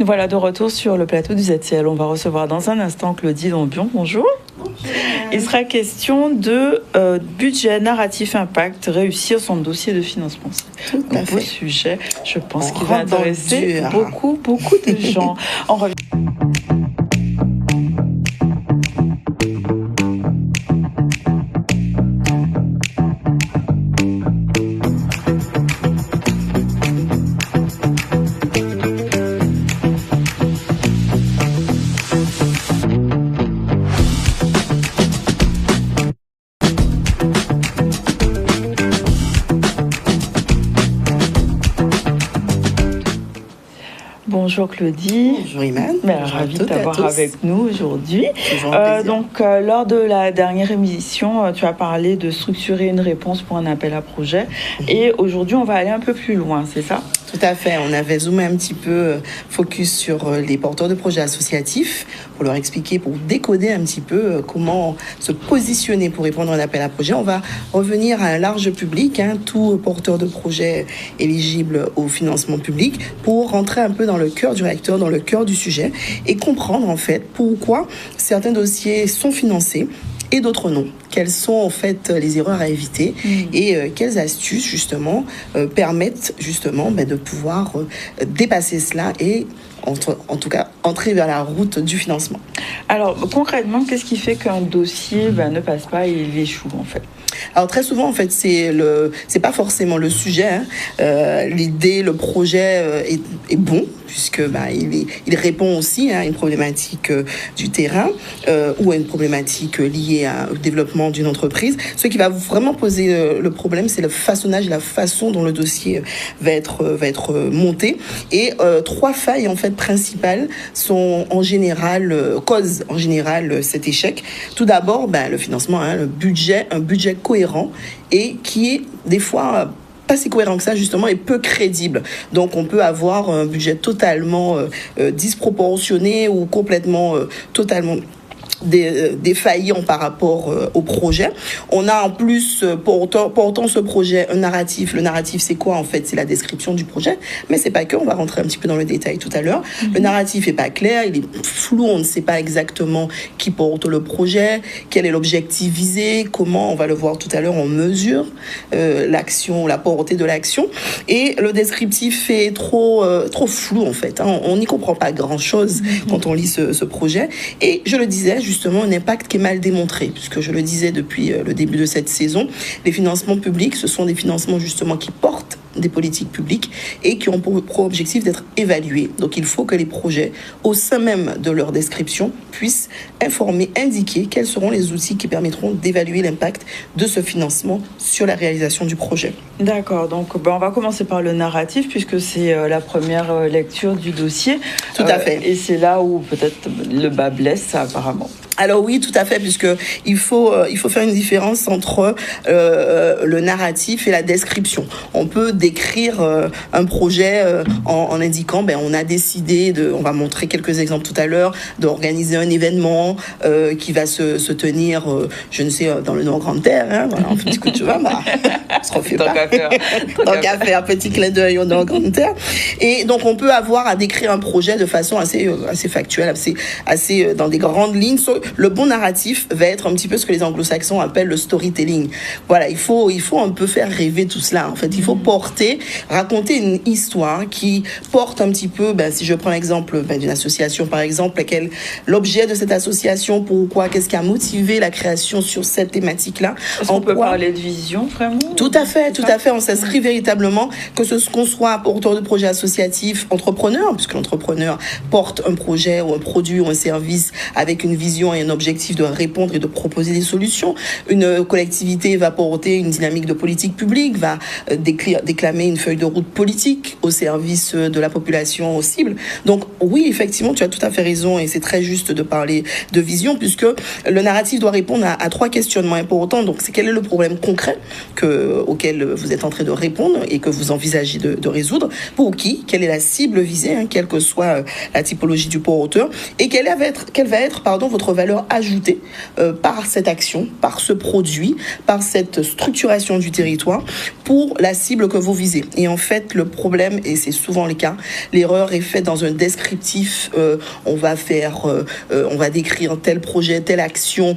Voilà, de retour sur le plateau du ZCL. On va recevoir dans un instant Claudie Dombion. Bonjour. Il sera question de budget, narratif, impact, réussir son dossier de financement. Tout à fait. Beau sujet, je pense qu'il va intéresser beaucoup de gens. On revient. Bonjour Claudie. Bonjour Iman. Ravie de t'avoir avec nous aujourd'hui. Lors de la dernière émission, tu as parlé de structurer une réponse pour un appel à projet. Et aujourd'hui, on va aller un peu plus loin, c'est ça ? Tout à fait. On avait zoomé un petit peu focus sur les porteurs de projets associatifs pour leur expliquer, pour décoder un petit peu comment se positionner pour répondre à un appel à projet. On va revenir à un large public, tout porteur de projet éligible au financement public, pour rentrer un peu dans le cœur du réacteur, dans le cœur du sujet et comprendre en fait pourquoi certains dossiers sont financés et d'autres non. Quelles sont en fait les erreurs à éviter et quelles astuces justement permettent justement de pouvoir dépasser cela et en tout cas entrer vers la route du financement. Alors concrètement, qu'est-ce qui fait qu'un dossier ne passe pas et il échoue en fait ? Alors très souvent en fait c'est pas forcément le sujet, l'idée, le projet est bon puisque il répond aussi à une problématique du terrain ou à une problématique liée au développement d'une entreprise. Ce qui va vraiment poser le problème, c'est le façonnage, la façon dont le dossier va être monté. Et trois failles en fait principales sont en général causent en général cet échec. Tout d'abord, le financement, un budget cohérent et qui est des fois pas si cohérent que ça justement et peu crédible. Donc on peut avoir un budget totalement disproportionné ou complètement totalement défaillant par rapport au projet. On a en plus, portant ce projet, un narratif. Le narratif, c'est quoi en fait ? C'est la description du projet, mais c'est pas que, on va rentrer un petit peu dans le détail tout à l'heure. Le narratif est pas clair, il est flou, on ne sait pas exactement qui porte le projet, quel est l'objectif visé, comment, on va le voir tout à l'heure, on mesure l'action, la portée de l'action, et le descriptif est trop flou en fait. On n'y comprend pas grand-chose quand on lit ce projet, et je le disais, justement un impact qui est mal démontré, puisque je le disais depuis le début de cette saison, les financements publics, ce sont des financements justement qui portent des politiques publiques et qui ont pour objectif d'être évalués. Donc il faut que les projets, au sein même de leur description, puissent informer, indiquer quels seront les outils qui permettront d'évaluer l'impact de ce financement sur la réalisation du projet. D'accord, donc on va commencer par le narratif puisque c'est la première lecture du dossier. Tout à fait. Et c'est là où peut-être le bas blesse apparemment. Alors oui, tout à fait, puisque il faut faire une différence entre le narratif et la description. On peut décrire un projet en indiquant, on a décidé on va montrer quelques exemples tout à l'heure, d'organiser un événement qui va se tenir, je ne sais, dans le Nord-Grande-Terre. Voilà, enfin, ce que tu vois, on se refait pas. Tant qu'à faire, petit clin d'œil au Nord-Grande-Terre. Et donc on peut avoir à décrire un projet de façon assez factuelle, assez dans des grandes lignes. Le bon narratif va être un petit peu ce que les anglo-saxons appellent le storytelling. Voilà, il faut un peu faire rêver tout cela. En fait, il faut raconter une histoire qui porte un petit peu, si je prends l'exemple d'une association par exemple, l'objet de cette association, pourquoi, qu'est-ce qui a motivé la création sur cette thématique-là. Est-ce qu'on peut parler de vision vraiment ? Tout à fait. On s'inscrit véritablement, qu'on soit porteur de projet associatif, entrepreneur, puisque l'entrepreneur porte un projet ou un produit ou un service avec une vision et un objectif de répondre et de proposer des solutions. Une collectivité va porter une dynamique de politique publique, va déclamer une feuille de route politique au service de la population cible. Donc oui, effectivement, tu as tout à fait raison et c'est très juste de parler de vision puisque le narratif doit répondre à trois questionnements importants. Donc c'est quel est le problème concret auquel vous êtes en train de répondre et que vous envisagez de résoudre, pour qui, quelle est la cible visée, quelle que soit la typologie du porteur, et quelle va être votre valeur valeur ajoutée par cette action, par ce produit, par cette structuration du territoire pour la cible que vous visez. Et en fait, le problème, et c'est souvent le cas, l'erreur est faite dans un descriptif. On va décrire tel projet, telle action.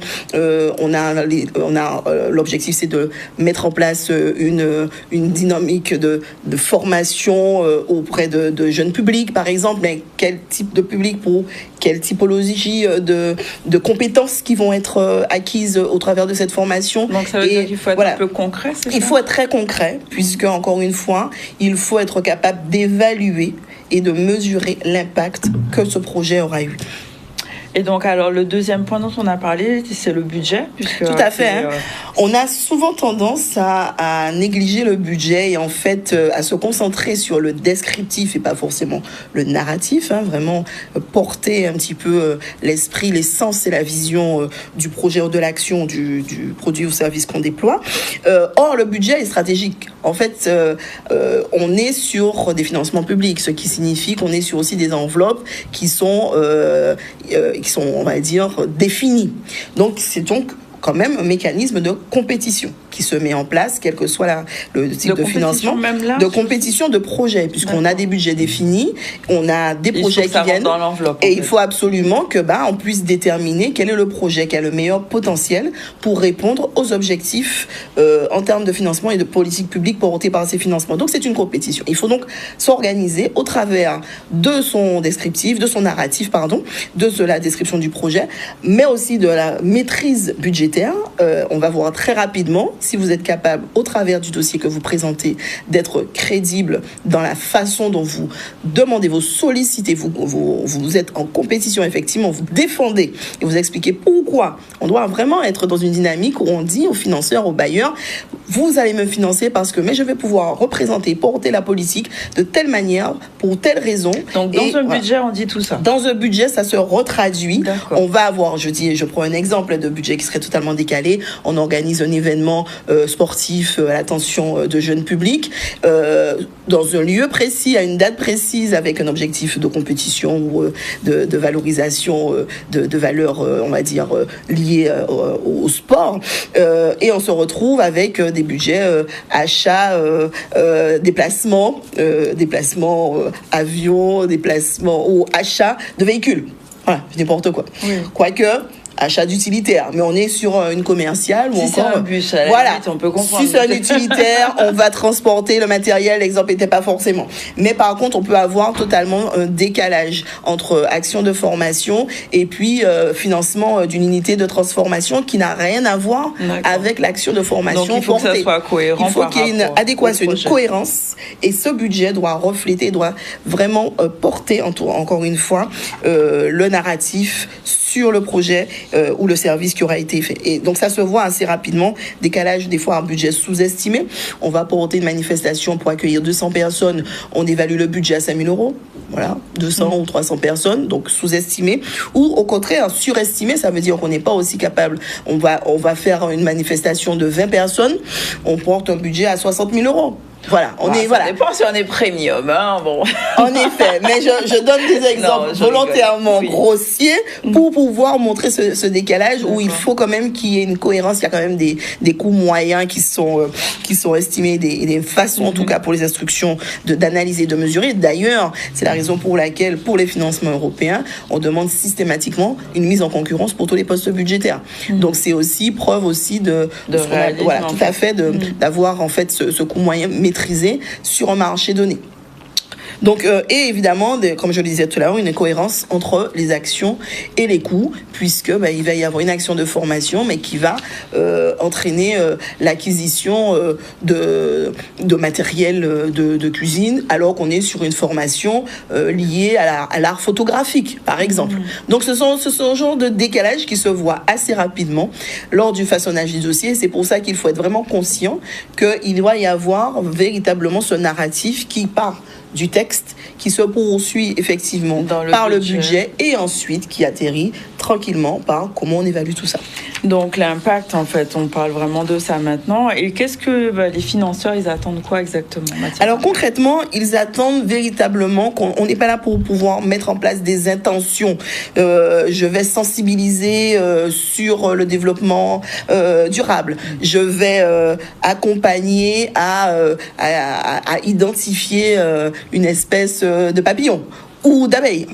L'objectif, c'est de mettre en place une dynamique de formation auprès de jeunes publics, par exemple. Mais quel type de public pour quelle typologie de compétences qui vont être acquises au travers de cette formation. Donc ça veut dire qu'il faut être un peu concret, c'est ça ? Il faut être très concret, puisque, encore une fois, il faut être capable d'évaluer et de mesurer l'impact que ce projet aura eu. Et donc, alors, le deuxième point dont on a parlé, c'est le budget. Tout à fait. On a souvent tendance à négliger le budget et en fait à se concentrer sur le descriptif et pas forcément le narratif. Vraiment porter un petit peu l'esprit, l'essence et la vision du projet ou de l'action, du produit ou service qu'on déploie. Or, le budget est stratégique. En fait, on est sur des financements publics, ce qui signifie qu'on est sur aussi des enveloppes qui sont, on va dire, définies. Donc, c'est donc quand même un mécanisme de compétition qui se met en place, quel que soit le type de financement, de compétition de projets, puisqu'on a des budgets définis, on a des projets qui viennent, dans l'enveloppe, et il faut absolument que on puisse déterminer quel est le projet qui a le meilleur potentiel pour répondre aux objectifs en termes de financement et de politique publique portée par ces financements. Donc c'est une compétition. Il faut donc s'organiser au travers de son descriptif, de son narratif, de la description du projet, mais aussi de la maîtrise budgétaire. On va voir très rapidement si vous êtes capable, au travers du dossier que vous présentez, d'être crédible dans la façon dont vous demandez, vous sollicitez, vous êtes en compétition, effectivement, vous défendez et vous expliquez pourquoi. On doit vraiment être dans une dynamique où on dit aux financeurs, aux bailleurs, vous allez me financer parce que je vais pouvoir représenter, porter la politique de telle manière, pour telle raison. Donc dans un budget, on dit tout ça. Dans un budget, ça se retraduit. D'accord. On va avoir, je prends un exemple de budget qui serait totalement décalé. On organise un événement sportif à l'attention de jeunes publics dans un lieu précis, à une date précise, avec un objectif de compétition ou de valorisation de valeurs, on va dire, liées au sport. Et on se retrouve avec des budgets achats, déplacements, avions, déplacements ou achats de véhicules. Voilà, n'importe quoi. Oui. Quoique, achat d'utilitaire, mais on est sur une commerciale ou si encore c'est un bus, à la limite, on peut comprendre. Si c'est un utilitaire, on va transporter le matériel, l'exemple n'était pas forcément. Mais par contre, on peut avoir totalement un décalage entre action de formation et puis financement d'une unité de transformation qui n'a rien à voir avec l'action de formation. Donc il faut que ça soit cohérent. Il faut qu'il y ait une adéquation, une cohérence, et ce budget doit refléter, doit vraiment porter, encore une fois, le narratif sur le projet ou le service qui aura été fait. Et donc ça se voit assez rapidement, décalage des fois un budget sous-estimé. On va porter une manifestation pour accueillir 200 personnes, on évalue le budget à 5 000 €. Voilà, 200 ou 300 personnes, donc sous-estimé. Ou au contraire, surestimé, ça veut dire qu'on n'est pas aussi capable. On va faire une manifestation de 20 personnes, on porte un budget à 60 000 €. Voilà, ça dépend si on est premium, bon. En effet, mais je donne des exemples volontairement grossiers pour pouvoir montrer ce décalage où il faut quand même qu'il y ait une cohérence. Il y a quand même des coûts moyens qui sont estimés, des façons en tout cas pour les instructions d'analyser, de mesurer. D'ailleurs, c'est la raison pour laquelle pour les financements européens, on demande systématiquement une mise en concurrence pour tous les postes budgétaires. Donc c'est aussi preuve aussi d'avoir en fait ce coût moyen maîtrisé sur un marché donné. Donc, et évidemment, comme je le disais tout à l'heure, une cohérence entre les actions et les coûts, puisque il va y avoir une action de formation, mais qui va entraîner l'acquisition de matériel de cuisine, alors qu'on est sur une formation liée à l'art photographique, par exemple. Donc, ce sont ce genre de décalage qui se voit assez rapidement lors du façonnage du dossier. C'est pour ça qu'il faut être vraiment conscient qu'il doit y avoir véritablement ce narratif qui part du texte qui se poursuit effectivement par le budget et ensuite qui atterrit tranquillement par comment on évalue tout ça. Donc l'impact, en fait, on parle vraiment de ça maintenant. Et qu'est-ce que les financeurs, ils attendent quoi exactement, Mathilde? Alors concrètement, ils attendent véritablement qu'on n'est pas là pour pouvoir mettre en place des intentions. Je vais sensibiliser sur le développement durable. Je vais accompagner à identifier une espèce de papillon ou d'abeilles.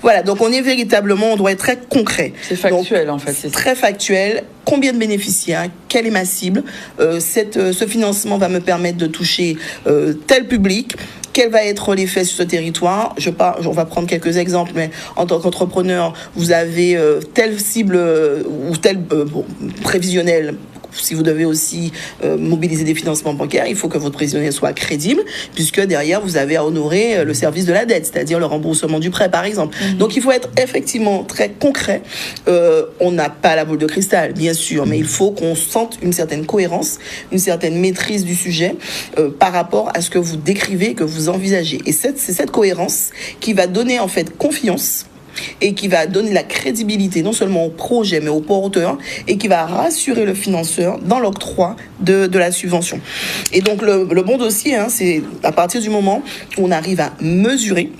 Voilà, donc on doit être très concret. C'est factuel, donc, en fait. C'est très factuel. Combien de bénéficiaires? Quelle est ma cible? Ce financement va me permettre de toucher tel public. Quel va être l'effet sur ce territoire? On va prendre quelques exemples, mais en tant qu'entrepreneur, vous avez telle cible ou tel prévisionnel. Si vous devez aussi mobiliser des financements bancaires, il faut que votre prévisionnel soit crédible, puisque derrière, vous avez à honorer le service de la dette, c'est-à-dire le remboursement du prêt, par exemple. Donc, il faut être effectivement très concret. On n'a pas la boule de cristal, bien sûr, mais il faut qu'on sente une certaine cohérence, une certaine maîtrise du sujet par rapport à ce que vous décrivez, que vous envisagez. Et c'est cette cohérence qui va donner, en fait, confiance et qui va donner la crédibilité non seulement au projet mais au porteur et qui va rassurer le financeur dans l'octroi de la subvention. Et donc le bon dossier, c'est à partir du moment où on arrive à mesurer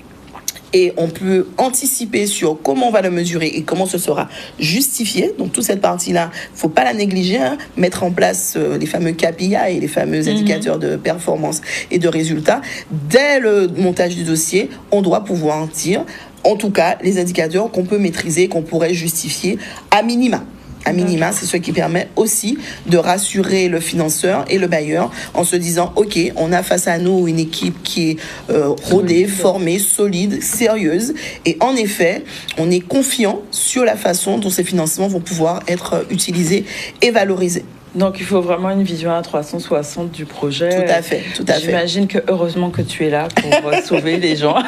et on peut anticiper sur comment on va le mesurer et comment ce sera justifié. Donc toute cette partie-là, il ne faut pas la négliger, mettre en place les fameux KPI et les fameux indicateurs de performance et de résultats. Dès le montage du dossier, on doit pouvoir dire en tout cas, les indicateurs qu'on peut maîtriser, qu'on pourrait justifier à minima. À minima, c'est ce qui permet aussi de rassurer le financeur et le bailleur en se disant, OK, on a face à nous une équipe qui est rodée, formée, solide, sérieuse. Et en effet, on est confiant sur la façon dont ces financements vont pouvoir être utilisés et valorisés. Donc, il faut vraiment une vision à 360 du projet. Tout à fait, tout à fait. J'imagine que heureusement que tu es là pour sauver les gens,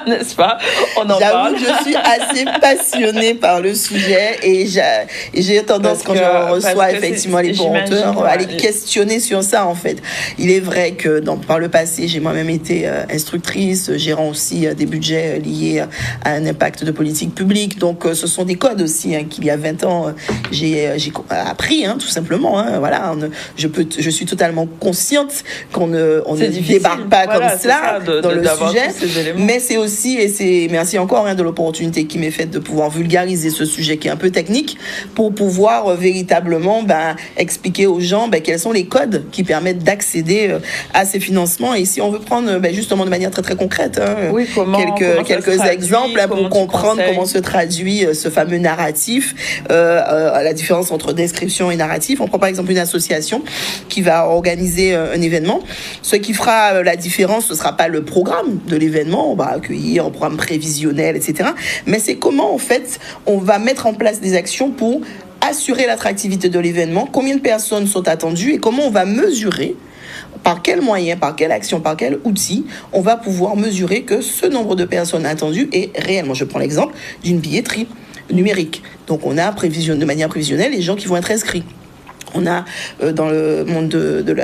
n'est-ce pas? On en parle. J'avoue, je suis assez passionnée par le sujet et j'ai tendance, quand je reçois effectivement les porteurs, à les questionner sur ça, en fait. Il est vrai que par le passé, j'ai moi-même été instructrice, gérant aussi des budgets liés à un impact de politique publique. Donc, ce sont des codes aussi qu'il y a 20 ans, j'ai appris, tout simplement. Voilà, je suis totalement consciente qu'on ne débarque pas comme cela dans le sujet, mais c'est aussi, merci encore de l'opportunité qui m'est faite de pouvoir vulgariser ce sujet qui est un peu technique pour pouvoir véritablement expliquer aux gens quels sont les codes qui permettent d'accéder à ces financements. Et si on veut prendre justement de manière très très concrète quelques exemples pour comprendre comment se traduit ce fameux narratif, la différence entre description et narratif. On prend par exemple une association qui va organiser un événement. Ce qui fera la différence, ce ne sera pas le programme de l'événement, on va accueillir un programme prévisionnel, etc. Mais c'est comment, en fait, on va mettre en place des actions pour assurer l'attractivité de l'événement, combien de personnes sont attendues et comment on va mesurer par quels moyens, par quelle action, par quel outil, on va pouvoir mesurer que ce nombre de personnes attendues est réellement. Je prends l'exemple d'une billetterie numérique. Donc, on a de manière prévisionnelle les gens qui vont être inscrits. On a dans le monde de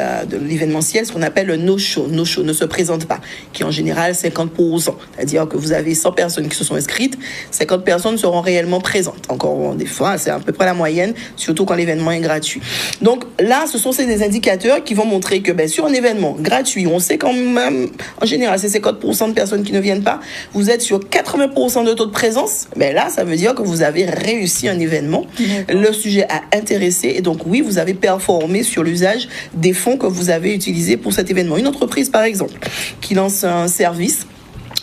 l'événementiel ce qu'on appelle le no-show. No-show ne se présente pas, qui est en général 50%. C'est-à-dire que vous avez 100 personnes qui se sont inscrites, 50 personnes seront réellement présentes. Encore des fois, c'est à peu près la moyenne, surtout quand l'événement est gratuit. Donc là, ce sont des indicateurs qui vont montrer que sur un événement gratuit, on sait quand même, en général, c'est 50% de personnes qui ne viennent pas. Vous êtes sur 80% de taux de présence. Là, ça veut dire que vous avez réussi un événement. Le sujet a intéressé et donc oui, vous avez performé sur l'usage des fonds que vous avez utilisés pour cet événement. Une entreprise, par exemple, qui lance un service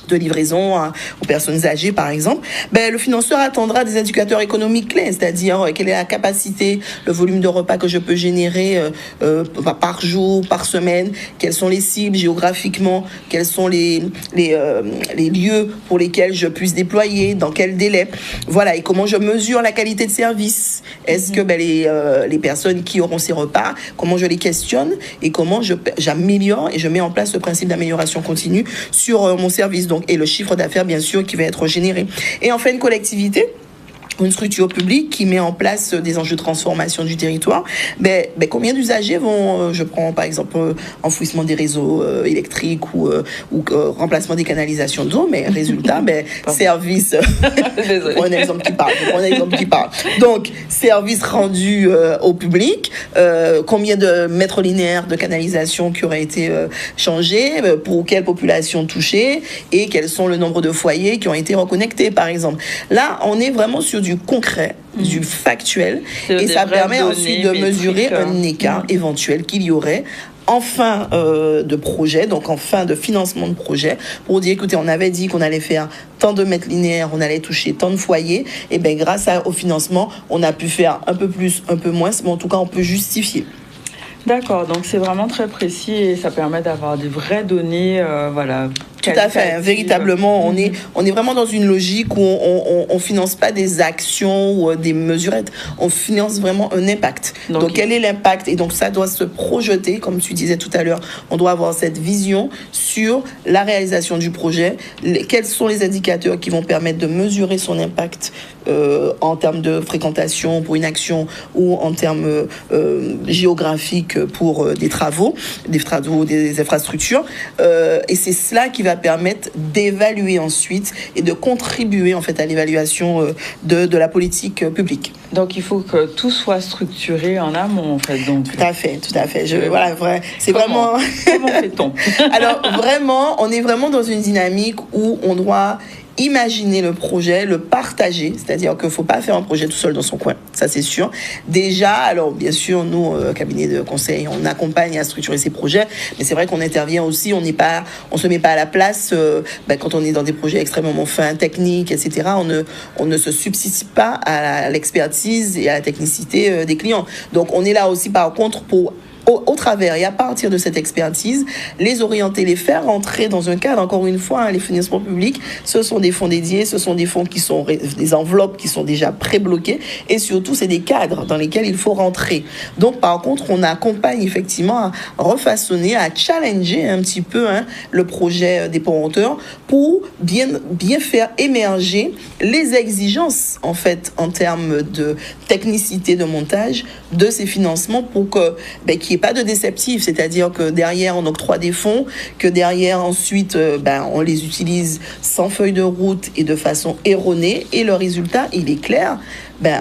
de livraison aux personnes âgées, par exemple, le financeur attendra des indicateurs économiques clés, c'est-à-dire quelle est la capacité, le volume de repas que je peux générer par jour, par semaine, quelles sont les cibles géographiquement, quels sont les lieux pour lesquels je puisse déployer, dans quel délai, voilà, et comment je mesure la qualité de service. Est-ce que les personnes qui auront ces repas, comment je les questionne et comment j'améliore et je mets en place ce principe d'amélioration continue sur mon service. Et le chiffre d'affaires, bien sûr, qui va être généré. Et enfin, une collectivité une structure publique qui met en place des enjeux de transformation du territoire, combien d'usagers vont, je prends par exemple enfouissement des réseaux électriques ou remplacement des canalisations d'eau, mais résultat, service, je prends un exemple qui parle. Donc, service rendu au public, combien de mètres linéaires de canalisation qui auraient été changés, pour quelle population touchée, et quels sont le nombre de foyers qui ont été reconnectés, par exemple. Là, on est vraiment sur du concret, du factuel, et ça permet ensuite de mesurer un écart éventuel qu'il y aurait en fin de projet, donc en fin de financement de projet, pour dire, écoutez, on avait dit qu'on allait faire tant de mètres linéaires, on allait toucher tant de foyers, et bien grâce au financement, on a pu faire un peu plus, un peu moins, mais en tout cas, on peut justifier. D'accord, donc c'est vraiment très précis et ça permet d'avoir des vraies données, voilà. Tout à fait, véritablement, on est vraiment dans une logique où on finance pas des actions ou des mesurettes, on finance vraiment un impact. Donc quel est l'impact? Et donc ça doit se projeter, comme tu disais tout à l'heure, on doit avoir cette vision sur la réalisation du projet, quels sont les indicateurs qui vont permettre de mesurer son impact en termes de fréquentation pour une action ou en termes géographiques pour des travaux, des infrastructures. Et c'est cela qui va permettre d'évaluer ensuite et de contribuer en fait à l'évaluation de la politique publique. Donc il faut que tout soit structuré en amont en fait. Donc tout à fait. C'est vraiment. Comment fait-on? Alors vraiment, on est vraiment dans une dynamique où on doit imaginer le projet, le partager, c'est-à-dire qu'il ne faut pas faire un projet tout seul dans son coin, ça c'est sûr. Déjà, alors bien sûr, nous, cabinet de conseil, on accompagne à structurer ces projets, mais c'est vrai qu'on intervient aussi, on se met pas à la place, quand on est dans des projets extrêmement fins, techniques, etc., on ne se substitue pas à l'expertise et à la technicité des clients. Donc on est là aussi par contre pour au travers et à partir de cette expertise, les orienter, les faire rentrer dans un cadre. Encore une fois, les financements publics, ce sont des fonds dédiés, ce sont des fonds qui sont des enveloppes qui sont déjà pré-bloquées et surtout, c'est des cadres dans lesquels il faut rentrer. Donc, par contre, on accompagne effectivement à refaçonner, à challenger un petit peu le projet des promoteurs pour bien faire émerger les exigences, en fait, en termes de technicité de montage de ces financements pour que qu'il n'y ait pas de déceptif, c'est-à-dire que derrière on octroie des fonds, que derrière ensuite on les utilise sans feuille de route et de façon erronée et le résultat il est clair,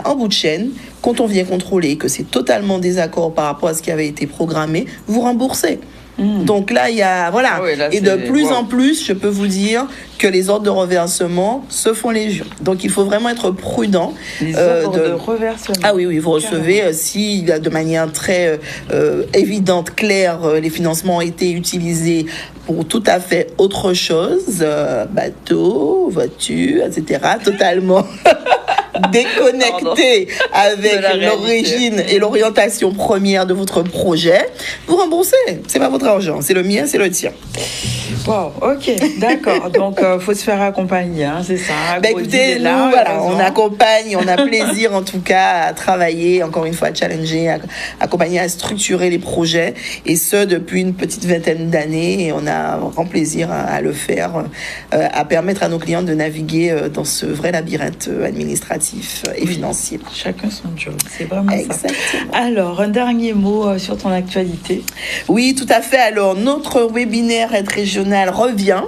en bout de chaîne, quand on vient contrôler que c'est totalement désaccord par rapport à ce qui avait été programmé, vous remboursez. Donc là, il y a, voilà. Ah oui, là, et de plus en plus, je peux vous dire que les ordres de reversement se font légion. Donc il faut vraiment être prudent. Les ordres de reversement. Ah oui, vous recevez, si de manière très évidente, claire, les financements ont été utilisés pour tout à fait autre chose, bateau, voiture, etc., totalement déconnecté avec l'origine et l'orientation première de votre projet, vous remboursez. C'est pas votre argent, c'est le mien, c'est le tien. Wow, ok, d'accord. Donc, faut se faire accompagner, c'est ça. Écoutez, nous, on accompagne, on a plaisir en tout cas à travailler, encore une fois, à challenger, à accompagner, à structurer les projets, et ce, depuis une petite vingtaine d'années, et on a grand plaisir à le faire, à permettre à nos clients de naviguer dans ce vrai labyrinthe administratif et financier. Chacun son job, c'est vraiment exactement ça. Alors, un dernier mot sur ton actualité. Oui, tout à fait. Alors, notre webinaire Aide régionale revient.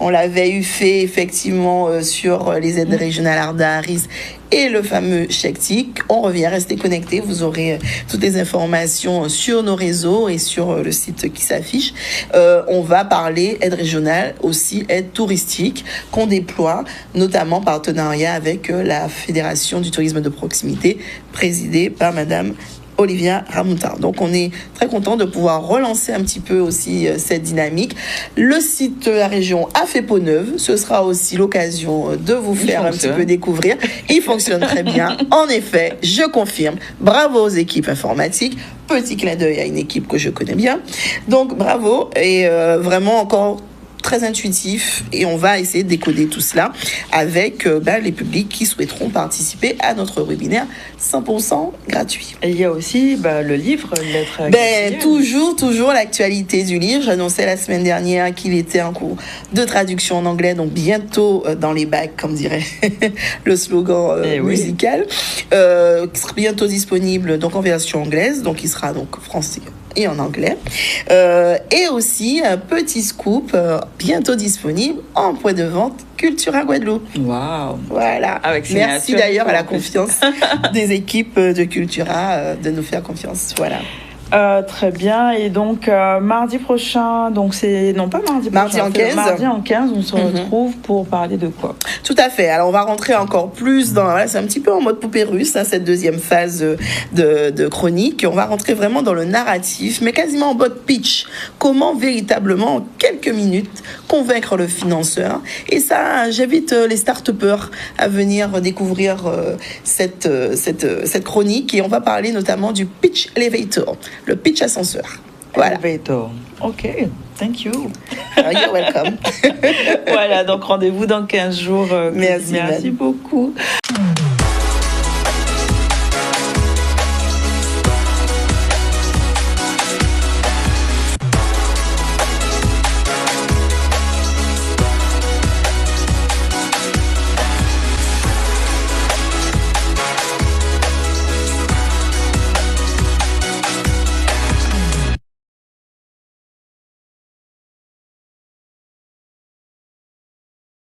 On l'avait fait effectivement sur les aides régionales Arda Harris et le fameux chèque TIC. On revient, restez connectés, vous aurez toutes les informations sur nos réseaux et sur le site qui s'affiche. On va parler aide régionale, aussi aide touristique qu'on déploie, notamment en partenariat avec la Fédération du tourisme de proximité, présidée par Madame Olivia Ramoutard. Donc on est très content de pouvoir relancer un petit peu aussi cette dynamique. Le site de la région a fait peau neuve. Ce sera aussi l'occasion de vous faire un petit peu découvrir. Il fonctionne très bien. En effet, je confirme. Bravo aux équipes informatiques. Petit clin d'œil à une équipe que je connais bien. Donc bravo et vraiment encore très intuitif et on va essayer de décoder tout cela avec les publics qui souhaiteront participer à notre webinaire 100% gratuit. Et il y a aussi le livre, Lettres toujours l'actualité du livre. J'annonçais la semaine dernière qu'il était en cours de traduction en anglais, donc bientôt dans les bacs, comme dirait le slogan musical. Qui sera bientôt disponible donc en version anglaise, donc il sera donc français et en anglais. Et aussi un petit scoop bientôt disponible en point de vente Cultura Guadeloupe. Waouh. Voilà. Merci d'ailleurs à la confiance des équipes de Cultura de nous faire confiance. Voilà. Très bien. Et donc, mardi prochain, donc c'est... Non, pas mardi prochain. Mardi en 15, on se retrouve pour parler de quoi? Tout à fait. Alors, on va rentrer encore plus dans... Voilà, c'est un petit peu en mode poupée russe, cette deuxième phase de chronique. On va rentrer vraiment dans le narratif, mais quasiment en mode pitch. Comment véritablement, en quelques minutes, convaincre le financeur. Et ça, j'invite les start-upers à venir découvrir cette chronique. Et on va parler notamment du pitch elevator. Le pitch ascenseur. Voilà. Elevator. OK. Thank you. You're welcome. Voilà, donc rendez-vous dans 15 jours. Merci beaucoup.